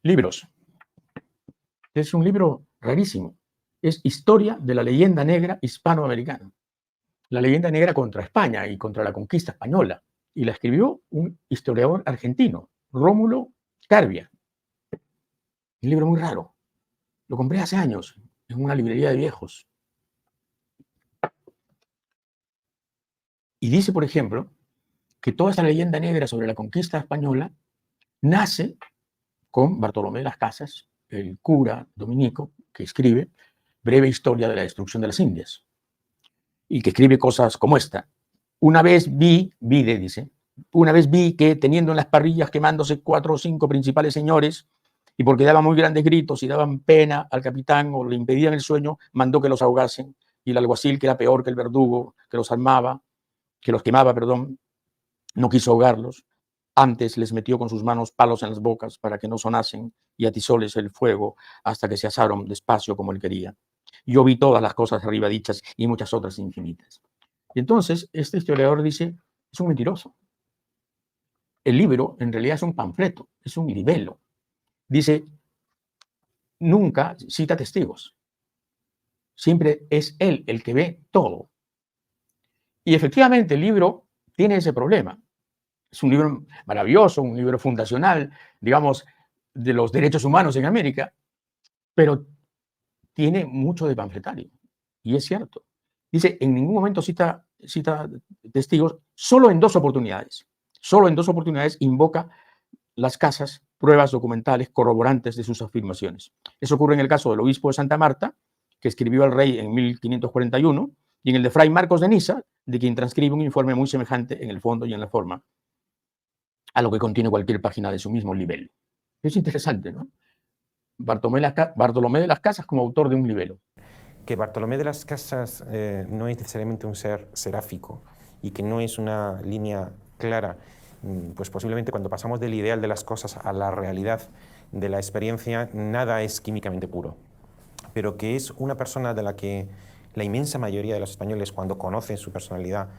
Libros. Es un libro rarísimo. Es Historia de la leyenda negra hispanoamericana. La leyenda negra contra España y contra la conquista española. Y la escribió un historiador argentino, Rómulo Carbia. Un libro muy raro. Lo compré hace años en una librería de viejos. Y dice, por ejemplo, que toda esta leyenda negra sobre la conquista española nace con Bartolomé de las Casas, el cura dominico, que escribe Breve historia de la destrucción de las Indias, y que escribe cosas como esta. Una vez dice, una vez vi que teniendo en las parrillas quemándose 4 o 5 principales señores, y porque daban muy grandes gritos y daban pena al capitán o le impedían el sueño, mandó que los ahogasen, y el alguacil, que era peor que el verdugo, que los quemaba, no quiso ahogarlos. Antes les metió con sus manos palos en las bocas para que no sonasen y atizóles el fuego hasta que se asaron despacio como él quería. Yo vi todas las cosas arriba dichas y muchas otras infinitas. Y entonces este historiador dice, es un mentiroso. El libro en realidad es un panfleto, es un libelo. Dice, nunca cita testigos. Siempre es él el que ve todo. Y efectivamente el libro tiene ese problema. Es un libro maravilloso, un libro fundacional, digamos, de los derechos humanos en América, pero tiene mucho de panfletario. Y es cierto. Dice, en ningún momento cita testigos, solo en 2 oportunidades. Solo en 2 oportunidades invoca las casas, pruebas documentales corroborantes de sus afirmaciones. Eso ocurre en el caso del obispo de Santa Marta, que escribió al rey en 1541, y en el de Fray Marcos de Niza, de quien transcribe un informe muy semejante en el fondo y en la forma a lo que contiene cualquier página de su mismo libelo. Es interesante, ¿no? Bartolomé de las Casas como autor de un libelo. Que Bartolomé de las Casas no es necesariamente un ser seráfico y que no es una línea clara, pues posiblemente cuando pasamos del ideal de las cosas a la realidad de la experiencia, nada es químicamente puro, pero que es una persona de la que la inmensa mayoría de los españoles, cuando conocen su personalidad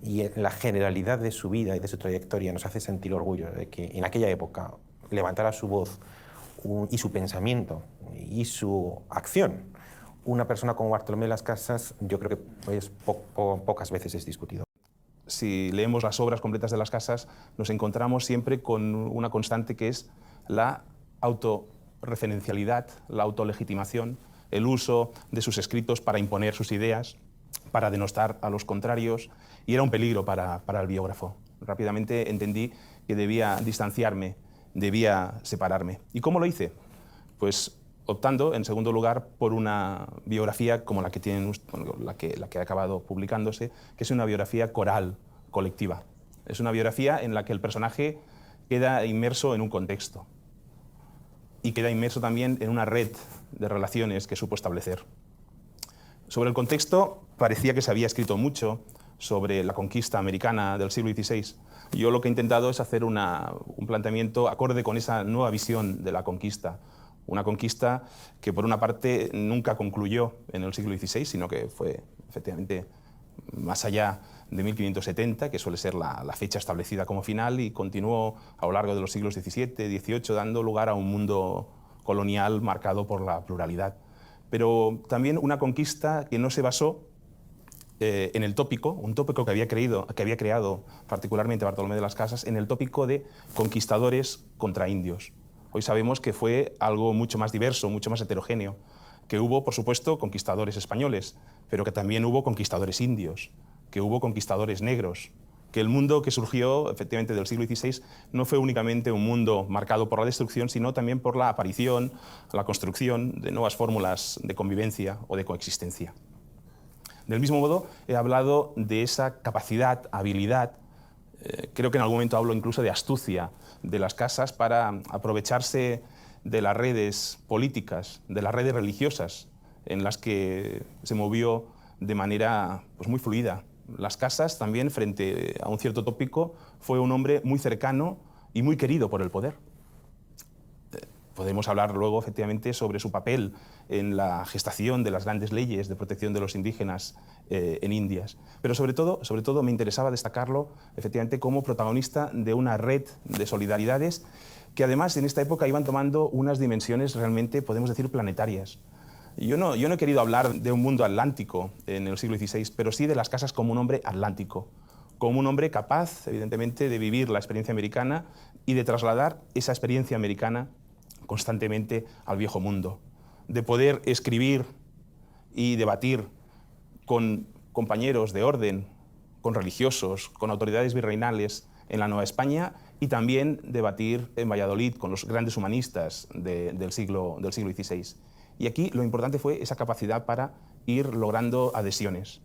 y la generalidad de su vida y de su trayectoria, nos hace sentir orgullo de que en aquella época levantara su voz y su pensamiento y su acción una persona como Bartolomé de las Casas, yo creo que pues, pocas veces es discutido. Si leemos las obras completas de las Casas, nos encontramos siempre con una constante que es la autorreferencialidad, la autolegitimación, el uso de sus escritos para imponer sus ideas, para denostar a los contrarios, y era un peligro para el biógrafo. Rápidamente entendí que debía distanciarme, debía separarme. ¿Y cómo lo hice? Pues optando, en segundo lugar, por una biografía como la que ha acabado publicándose, que es una biografía coral, colectiva. Es una biografía en la que el personaje queda inmerso en un contexto y queda inmerso también en una red de relaciones que supo establecer. Sobre el contexto, parecía que se había escrito mucho sobre la conquista americana del siglo XVI. Yo lo que he intentado es hacer un planteamiento acorde con esa nueva visión de la conquista. Una conquista que, por una parte, nunca concluyó en el siglo XVI, sino que fue, efectivamente, más allá de 1570, que suele ser la fecha establecida como final, y continuó a lo largo de los siglos XVII, XVIII, dando lugar a un mundo colonial marcado por la pluralidad. Pero también una conquista que no se basó en el tópico, un tópico que había creado particularmente Bartolomé de las Casas, en el tópico de conquistadores contra indios. Hoy sabemos que fue algo mucho más diverso, mucho más heterogéneo, que hubo, por supuesto, conquistadores españoles, pero que también hubo conquistadores indios, que hubo conquistadores negros, que el mundo que surgió, efectivamente, del siglo XVI no fue únicamente un mundo marcado por la destrucción, sino también por la aparición, la construcción de nuevas fórmulas de convivencia o de coexistencia. Del mismo modo, he hablado de esa capacidad, habilidad, creo que en algún momento hablo incluso de astucia de las casas para aprovecharse de las redes políticas, de las redes religiosas en las que se movió de manera pues, muy fluida. Las Casas también, frente a un cierto tópico, fue un hombre muy cercano y muy querido por el poder. Podemos hablar luego, efectivamente, sobre su papel en la gestación de las grandes leyes de protección de los indígenas en Indias. Pero sobre todo me interesaba destacarlo, efectivamente, como protagonista de una red de solidaridades que además en esta época iban tomando unas dimensiones realmente, podemos decir, planetarias. Yo no he querido hablar de un mundo atlántico en el siglo XVI, pero sí de las casas como un hombre atlántico, como un hombre capaz, evidentemente, de vivir la experiencia americana y de trasladar esa experiencia americana constantemente al viejo mundo, de poder escribir y debatir con compañeros de orden, con religiosos, con autoridades virreinales en la Nueva España y también debatir en Valladolid con los grandes humanistas del siglo XVI. Y aquí lo importante fue esa capacidad para ir logrando adhesiones.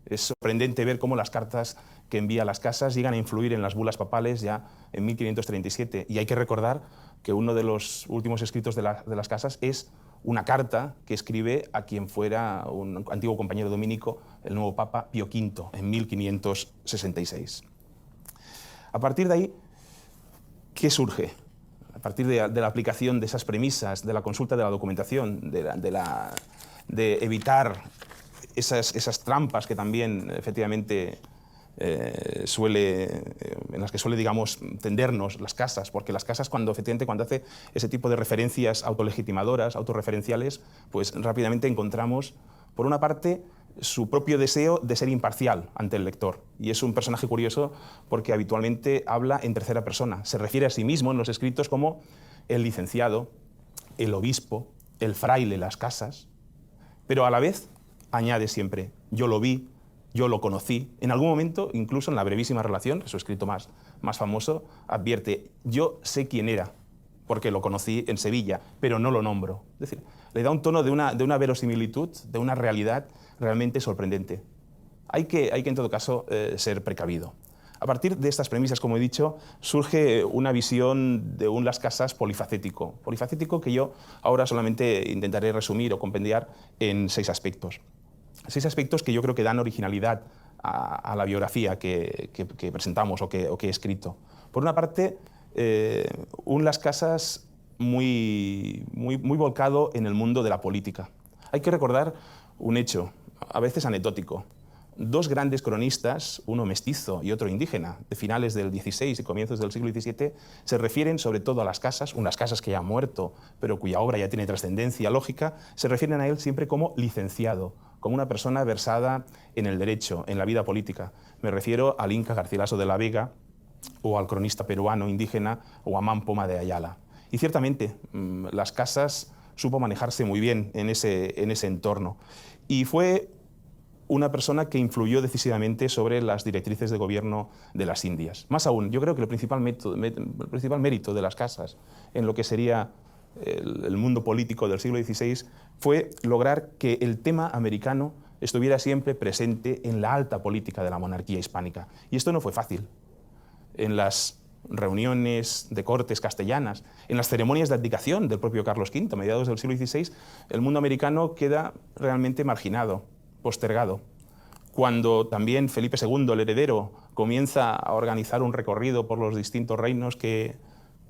Es sorprendente ver cómo las cartas que envía a las casas llegan a influir en las bulas papales ya en 1537. Y hay que recordar que uno de los últimos escritos de las casas es una carta que escribe a quien fuera un antiguo compañero dominico, el nuevo Papa Pío V, en 1566. A partir de ahí, ¿qué surge? A partir de la aplicación de esas premisas, de la consulta de la documentación, de evitar esas trampas que también efectivamente en las que suele, digamos, tendernos las casas, porque las casas cuando hace ese tipo de referencias autolegitimadoras, autorreferenciales, pues rápidamente encontramos, por una parte, su propio deseo de ser imparcial ante el lector. Y es un personaje curioso porque habitualmente habla en tercera persona. Se refiere a sí mismo en los escritos como el licenciado, el obispo, el fraile Las Casas, pero a la vez añade siempre, yo lo vi, yo lo conocí. En algún momento, incluso en la brevísima relación, su escrito más famoso, advierte, yo sé quién era, porque lo conocí en Sevilla, pero no lo nombro. Es decir, le da un tono de una verosimilitud, de una realidad realmente sorprendente. Hay que en todo caso, ser precavido. A partir de estas premisas, como he dicho, surge una visión de un Las Casas polifacético. Polifacético que yo ahora solamente intentaré resumir o compendiar en 6 aspectos. 6 aspectos que yo creo que dan originalidad a la biografía que presentamos o que he escrito. Por una parte, un Las Casas muy volcado en el mundo de la política. Hay que recordar un hecho, a veces anecdótico. 2 grandes cronistas, uno mestizo y otro indígena, de finales del XVI y comienzos del siglo XVII, se refieren sobre todo a Las Casas, un Las Casas que ya ha muerto, pero cuya obra ya tiene trascendencia lógica, se refieren a él siempre como licenciado, como una persona versada en el derecho, en la vida política. Me refiero al Inca Garcilaso de la Vega o al cronista peruano indígena Huamán Poma de Ayala. Y ciertamente, Las Casas supo manejarse muy bien en ese entorno. Y fue una persona que influyó decisivamente sobre las directrices de gobierno de las Indias. Más aún, yo creo que el principal mérito de Las Casas en lo que sería el mundo político del siglo XVI fue lograr que el tema americano estuviera siempre presente en la alta política de la monarquía hispánica. Y esto no fue fácil. En las reuniones de cortes castellanas, en las ceremonias de abdicación del propio Carlos V, a mediados del siglo XVI, el mundo americano queda realmente marginado, postergado. Cuando también Felipe II, el heredero, comienza a organizar un recorrido por los distintos reinos que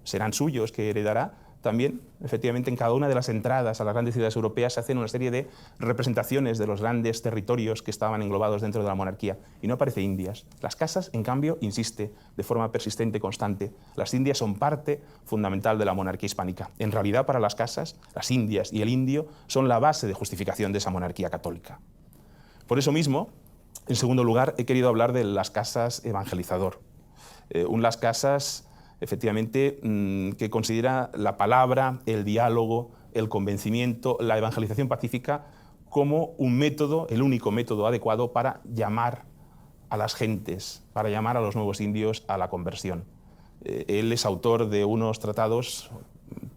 serán suyos, que heredará, también, efectivamente, en cada una de las entradas a las grandes ciudades europeas se hacen una serie de representaciones de los grandes territorios que estaban englobados dentro de la monarquía. Y no aparece Indias. Las Casas, en cambio, insiste de forma persistente y constante. Las Indias son parte fundamental de la monarquía hispánica. En realidad, para las Casas, las Indias y el indio son la base de justificación de esa monarquía católica. Por eso mismo, en segundo lugar, he querido hablar de Las Casas evangelizador. Un Las Casas, efectivamente, que considera la palabra, el diálogo, el convencimiento, la evangelización pacífica como un método, el único método adecuado para llamar a las gentes, para llamar a los nuevos indios a la conversión. Él es autor de unos tratados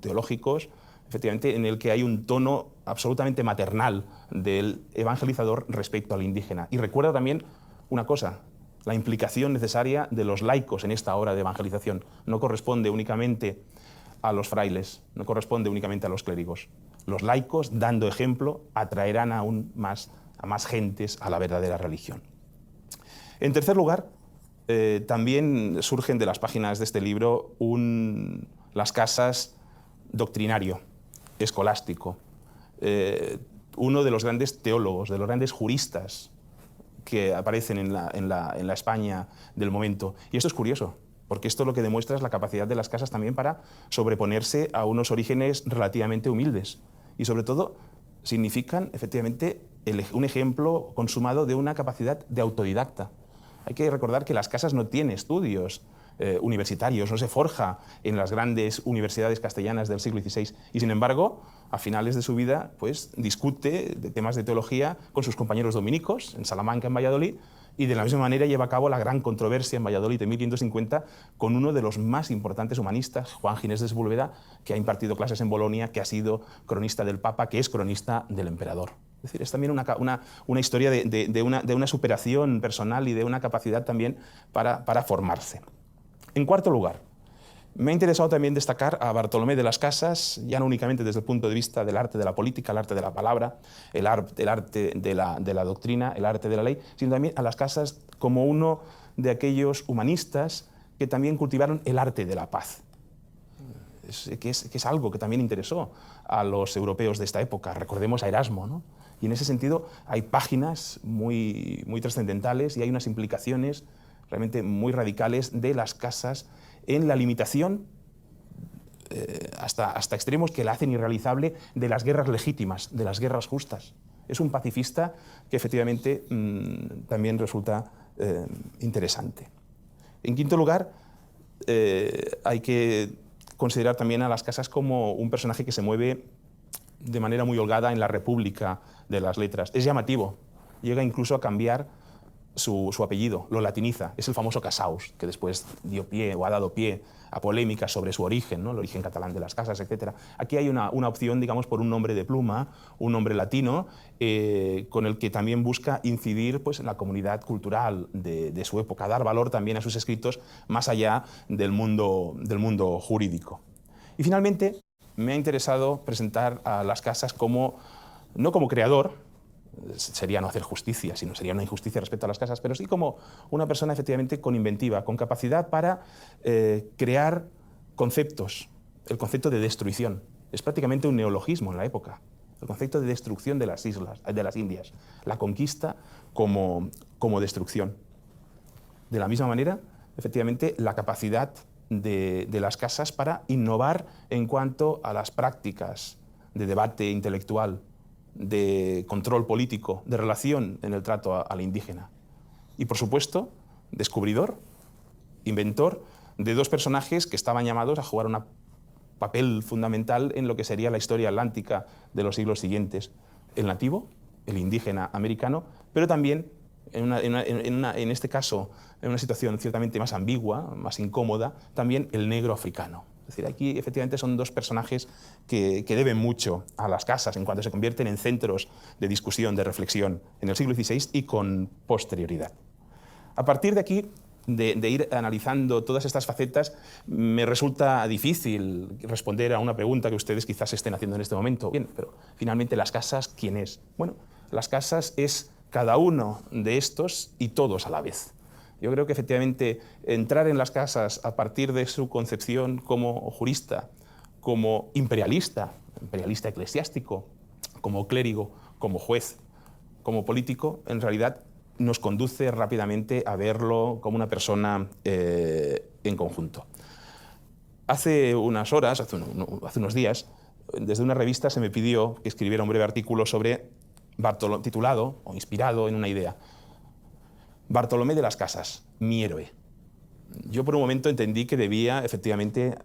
teológicos, efectivamente, en el que hay un tono absolutamente maternal del evangelizador respecto al indígena. Y recuerda también una cosa, la implicación necesaria de los laicos en esta obra de evangelización. No corresponde únicamente a los frailes, no corresponde únicamente a los clérigos. Los laicos, dando ejemplo, atraerán aún más a más gentes a la verdadera religión. En tercer lugar, también surgen de las páginas de este libro Las Casas doctrinario, escolástico, uno de los grandes teólogos, de los grandes juristas que aparecen en la España del momento. Y esto es curioso, porque esto lo que demuestra es la capacidad de las casas también para sobreponerse a unos orígenes relativamente humildes y sobre todo significan efectivamente un ejemplo consumado de una capacidad de autodidacta. Hay que recordar que las casas no tienen estudios universitarios, no se forja en las grandes universidades castellanas del siglo XVI y sin embargo a finales de su vida pues, discute de temas de teología con sus compañeros dominicos en Salamanca, en Valladolid, y de la misma manera lleva a cabo la gran controversia en Valladolid en 1550 con uno de los más importantes humanistas, Juan Ginés de Sepúlveda, que ha impartido clases en Bolonia, que ha sido cronista del Papa, que es cronista del Emperador. Es decir, es también una historia de una superación personal y de una capacidad también para formarse. En cuarto lugar, me ha interesado también destacar a Bartolomé de las Casas, ya no únicamente desde el punto de vista del arte de la política, el arte de la palabra, el arte de la doctrina, el arte de la ley, sino también a las Casas como uno de aquellos humanistas que también cultivaron el arte de la paz, que es algo que también interesó a los europeos de esta época. Recordemos a Erasmo, ¿no? Y en ese sentido hay páginas muy trascendentales y hay unas implicaciones realmente muy radicales de las Casas en la limitación hasta extremos que la hacen irrealizable de las guerras legítimas, de las guerras justas. Es un pacifista que efectivamente también resulta interesante. En quinto lugar, hay que considerar también a las Casas como un personaje que se mueve de manera muy holgada en la República de las Letras. Es llamativo, llega incluso a cambiar su apellido, lo latiniza, es el famoso Casaus, que después dio pie o ha dado pie a polémicas sobre su origen, ¿no? El origen catalán de las Casas, etc. Aquí hay una opción, digamos, por un nombre de pluma, un nombre latino, con el que también busca incidir pues, en la comunidad cultural de su época, dar valor también a sus escritos más allá del mundo jurídico. Y finalmente, me ha interesado presentar a las Casas no como creador, sería no hacer justicia, sino sería una injusticia respecto a las Casas, pero sí como una persona efectivamente con inventiva, con capacidad para crear conceptos. El concepto de destrucción es prácticamente un neologismo en la época. El concepto de destrucción de las islas, de las Indias, la conquista como destrucción. De la misma manera, efectivamente, la capacidad de las Casas para innovar en cuanto a las prácticas de debate intelectual, de control político, de relación en el trato al indígena. Y, por supuesto, descubridor, inventor de dos personajes que estaban llamados a jugar un papel fundamental en lo que sería la historia atlántica de los siglos siguientes. El nativo, el indígena americano, pero también, en este caso, en una situación ciertamente más ambigua, más incómoda, también el negro africano. Es decir, aquí efectivamente son dos personajes que deben mucho a las Casas en cuanto se convierten en centros de discusión, de reflexión en el siglo XVI y con posterioridad. A partir de aquí, de ir analizando todas estas facetas, me resulta difícil responder a una pregunta que ustedes quizás estén haciendo en este momento. Bien, pero finalmente las Casas, ¿quién es? Bueno, las Casas es cada uno de estos y todos a la vez. Yo creo que efectivamente entrar en las Casas a partir de su concepción como jurista, como imperialista eclesiástico, como clérigo, como juez, como político, en realidad nos conduce rápidamente a verlo como una persona en conjunto. Hace unas horas, hace unos días, desde una revista se me pidió que escribiera un breve artículo sobre titulado o inspirado en una idea. Bartolomé de las Casas, mi héroe. Yo por un momento entendí que debía efectivamente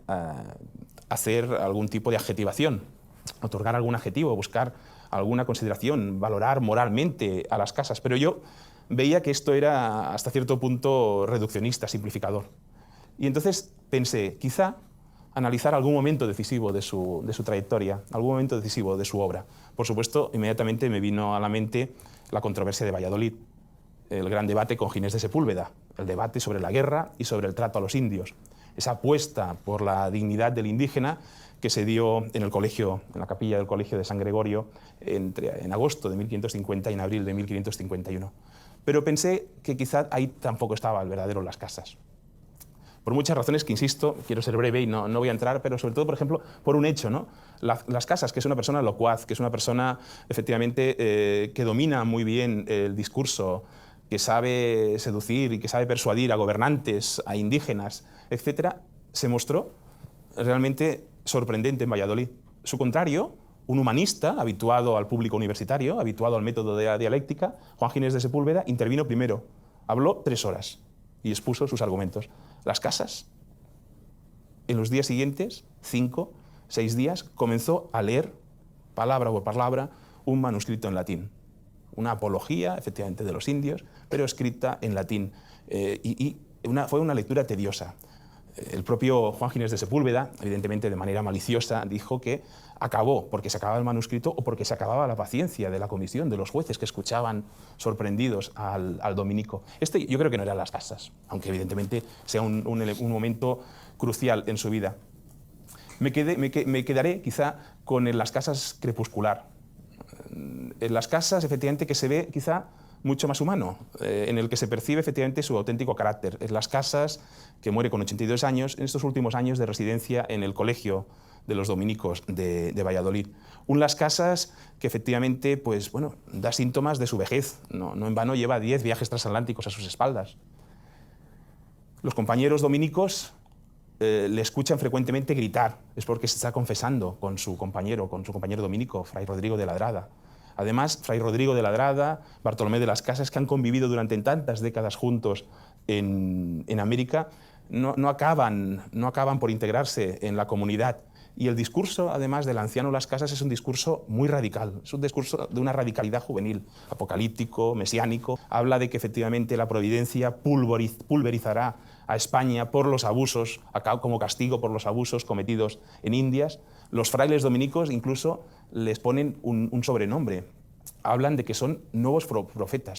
hacer algún tipo de adjetivación, otorgar algún adjetivo, buscar alguna consideración, valorar moralmente a las Casas, pero yo veía que esto era hasta cierto punto reduccionista, simplificador. Y entonces pensé, quizá analizar algún momento decisivo de su trayectoria, algún momento decisivo de su obra. Por supuesto, inmediatamente me vino a la mente la controversia de Valladolid, el gran debate con Ginés de Sepúlveda, el debate sobre la guerra y sobre el trato a los indios, esa apuesta por la dignidad del indígena que se dio en la capilla del Colegio de San Gregorio en agosto de 1550 y en abril de 1551. Pero pensé que quizá ahí tampoco estaba el verdadero Las Casas. Por muchas razones que, insisto, quiero ser breve y no voy a entrar, pero sobre todo, por ejemplo, por un hecho, ¿no? Las Casas, que es una persona locuaz, que es una persona, efectivamente, que domina muy bien el discurso, que sabe seducir y que sabe persuadir a gobernantes, a indígenas, etcétera, se mostró realmente sorprendente en Valladolid. Su contrario, un humanista habituado al público universitario, habituado al método de la dialéctica, Juan Ginés de Sepúlveda, intervino primero. Habló 3 horas y expuso sus argumentos. Las Casas, en los días siguientes, 5, 6 días, comenzó a leer, palabra por palabra, un manuscrito en latín. Una apología, efectivamente, de los indios, pero escrita en latín. Fue una lectura tediosa. El propio Juan Ginés de Sepúlveda, evidentemente de manera maliciosa, dijo que acabó porque se acababa el manuscrito o porque se acababa la paciencia de la comisión, de los jueces que escuchaban sorprendidos al dominico. Yo creo que no eran Las Casas, aunque evidentemente sea un momento crucial en su vida. Me quedaré quizá con Las Casas crepuscular. En Las Casas, efectivamente, que se ve quizá mucho más humano, en el que se percibe efectivamente su auténtico carácter. En Las Casas, que muere con 82 años, en estos últimos años de residencia en el colegio de los dominicos de Valladolid. Un Las Casas que efectivamente pues, bueno, da síntomas de su vejez. No en vano lleva 10 viajes transatlánticos a sus espaldas. Los compañeros dominicos le escuchan frecuentemente gritar. Es porque se está confesando con su compañero dominico, Fray Rodrigo de Ladrada. Además, Fray Rodrigo de Ladrada, Bartolomé de las Casas, que han convivido durante tantas décadas juntos en América, no acaban por integrarse en la comunidad. Y el discurso, además, del anciano Las Casas es un discurso muy radical, es un discurso de una radicalidad juvenil, apocalíptico, mesiánico. Habla de que efectivamente la providencia pulverizará a España por los abusos, como castigo por los abusos cometidos en Indias. Los frailes dominicos incluso les ponen un sobrenombre. Hablan de que son nuevos profetas.